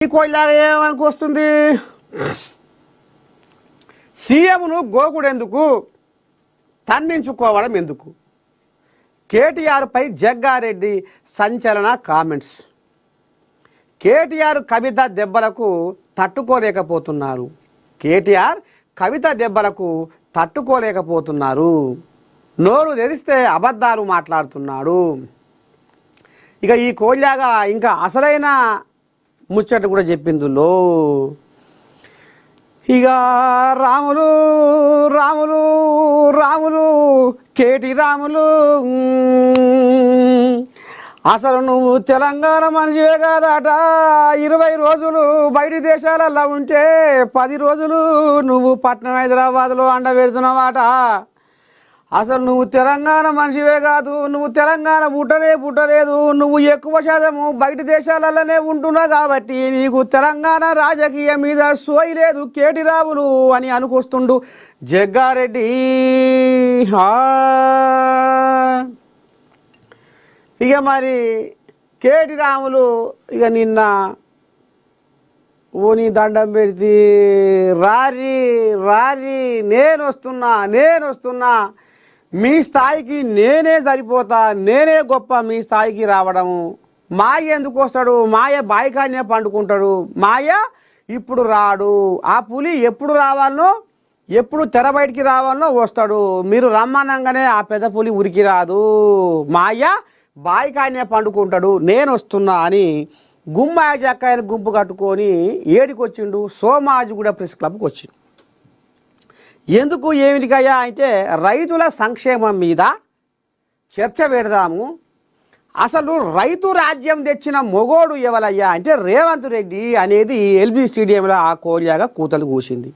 ఈ కోయిలాగా ఏమనుకు వస్తుంది? సీఎంను గోకుడెందుకు, తన్నించుకోవడం ఎందుకు? కేటీఆర్పై జగ్గారెడ్డి సంచలన కామెంట్స్. కేటీఆర్ కవిత దెబ్బలకు తట్టుకోలేకపోతున్నారు. కేటీఆర్ కవిత దెబ్బలకు తట్టుకోలేకపోతున్నారు. నోరు తెరిస్తే అబద్ధాలు మాట్లాడుతున్నాడు. ఇక ఈ కోళ్ళాగా ఇంకా అసలైన ముచ్చట కూడా చెప్పిందులో ఇక రాములు రాములు రాములు కేటీ రాములు, అసలు నువ్వు తెలంగాణ మనిషివే కాదట. 20 రోజులు బయటి దేశాలలో ఉంటే 10 రోజులు నువ్వు పట్నం హైదరాబాద్లో అండ పెడుతున్నావాట. అసలు నువ్వు తెలంగాణ మనిషివే కాదు, నువ్వు తెలంగాణ పుట్టలేదు. నువ్వు ఎక్కువ శాతము బయట దేశాలలోనే ఉంటున్నావు కాబట్టి నీకు తెలంగాణ రాజకీయం మీద సోయి లేదు కేటీ రాములు అని అనుకొస్తుండు జగ్గారెడ్డి. ఇక మరి కేటీ రాములు ఇక నిన్న ఓ నీ దండం పెడితే రారి రారి నేను వస్తున్నా, మీ స్థాయికి నేనే సరిపోతా, నేనే గొప్ప మీ స్థాయికి రావడము. మాయ ఎందుకు వస్తాడు? మాయ బాయికాన్నే పండుకుంటాడు. మాయ ఇప్పుడు రాడు. ఆ పులి ఎప్పుడు రావాలనో, ఎప్పుడు తెర బయటికి రావాలనో వస్తాడు. మీరు రమ్మనంగానే ఆ పెద్ద పులి ఉరికి రాదు. మాయ బాయికాన్నే పండుకుంటాడు. నేను వస్తున్నా అని గుమ్మాయ చక్కాయని గుంపు కట్టుకొని ఏడికి వచ్చిండు? సోమాజిగూడ ప్రెస్ క్లబ్కి వచ్చిండు. ఎందుకు ఏమిటికయ్యా అంటే రైతుల సంక్షేమం మీద చర్చ పెడదాము. అసలు రైతు రాజ్యం తెచ్చిన మొగోడు ఎవరయ్యా అంటే రేవంత్ రెడ్డి అనేది ఎల్బీ స్టేడియంలో ఆ కోళ్ళగా కూతలు కూసింది.